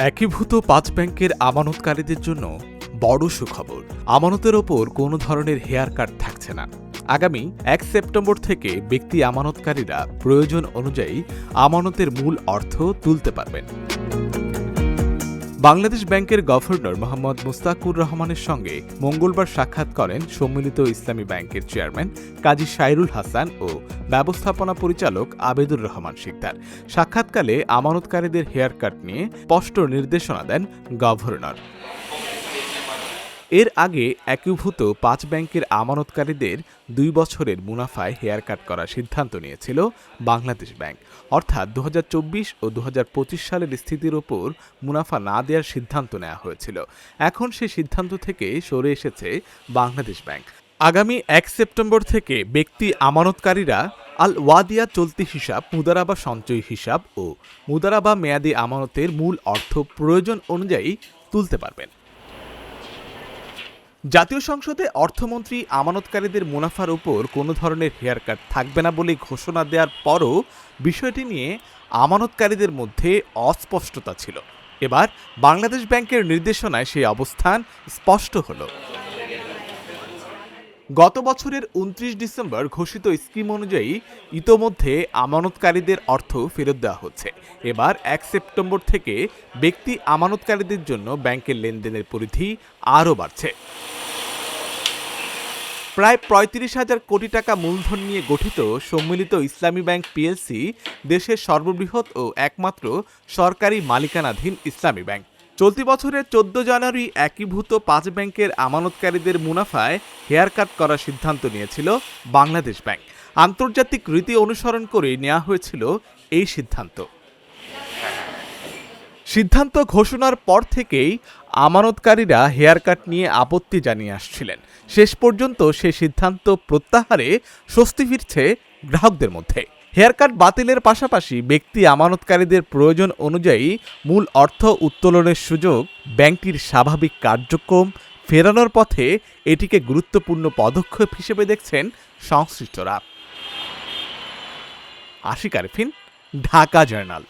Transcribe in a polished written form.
একীভূত ৫ ব্যাংকের আমানতকারীদের জন্য বড় সুখবর। আমানতের ওপর কোনো ধরনের হেয়ার কাট থাকছে না। আগামী ১ সেপ্টেম্বর থেকে ব্যক্তি আমানতকারীরা প্রয়োজন অনুযায়ী আমানতের মূল অর্থ তুলতে পারবেন। বাংলাদেশ ব্যাংকের গভর্নর মোহাম্মদ মুস্তাকুর রহমানের সঙ্গে মঙ্গলবার সাক্ষাৎ করেন সম্মিলিত ইসলামী ব্যাংকের চেয়ারম্যান কাজী সাইরুল হাসান ও ব্যবস্থাপনা পরিচালক আবেদুর রহমান শিকদার। সাক্ষাৎকালে আমানতকারীদের হেয়ার কাট নিয়ে স্পষ্ট নির্দেশনা দেন গভর্নর। এর আগে একীভূত ৫ ব্যাংকের আমানতকারীদের ২ বছরের মুনাফায় হেয়ার কাট করার সিদ্ধান্ত নিয়েছিল বাংলাদেশ ব্যাংক। অর্থাৎ ২০২৪ ও ২০২৫ সালের স্থিতির ওপর মুনাফা না দেওয়ার সিদ্ধান্ত নেওয়া হয়েছিল। এখন সে সিদ্ধান্ত থেকে সরে এসেছে বাংলাদেশ ব্যাংক। আগামী ১ সেপ্টেম্বর থেকে ব্যক্তি আমানতকারীরা আল ওয়াদিয়া চলতি হিসাব, মুদারাবা সঞ্চয় হিসাব ও মুদারাবা মেয়াদি আমানতের মূল অর্থ প্রয়োজন অনুযায়ী তুলতে পারবেন। জাতীয় সংসদে অর্থমন্ত্রী আমানতকারীদের মুনাফার উপর কোনো ধরনের হেয়ার কাট থাকবে না বলে ঘোষণা দেওয়ার পরও বিষয়টি নিয়ে আমানতকারীদের মধ্যে অস্পষ্টতা ছিল। এবার বাংলাদেশ ব্যাংকের নির্দেশনায় সেই অবস্থান স্পষ্ট হলো। গত বছরের ২৯ ডিসেম্বর ঘোষিত স্কিম অনুযায়ী ইতোমধ্যে আমানতকারীদের অর্থ ফেরত দেওয়া হচ্ছে। এবার ১ সেপ্টেম্বর থেকে ব্যক্তি আমানতকারীদের জন্য ব্যাংকের লেনদেনের পরিধি আরও বাড়ছে। প্রায় ৩৫,০০০ কোটি টাকা মূলধন নিয়ে গঠিত সম্মিলিত ইসলামী ব্যাংক পিএলসি দেশের সর্ববৃহৎ ও একমাত্র সরকারি মালিকানাধীন ইসলামী ব্যাংক। চলতি বছরের ১৪ জানুয়ারি একীভূত ৫ ব্যাংকের আমানতকারীদের মুনাফায় হেয়ার কাট করার সিদ্ধান্ত নিয়েছিল বাংলাদেশ ব্যাংক। আন্তর্জাতিক রীতি অনুসরণ করে নেওয়া হয়েছিল এই সিদ্ধান্ত ঘোষণার পর থেকেই আমানতকারীরা হেয়ার কাট নিয়ে আপত্তি জানিয়ে আসছিলেন। শেষ পর্যন্ত সে সিদ্ধান্ত প্রত্যাহারে স্বস্তি ফিরছে গ্রাহকদের মধ্যে। হেয়ার কাট বাতিলের পাশাপাশি ব্যক্তি আমানতকারীদের প্রয়োজন অনুযায়ী মূল অর্থ উত্তোলনের সুযোগ, ব্যাংকটির স্বাভাবিক কার্যক্রম ফেরানোর পথে এটিকে গুরুত্বপূর্ণ পদক্ষেপ হিসেবে দেখছেন সংশ্লিষ্টরা। আশিক আরেফিন, ঢাকা জার্নাল।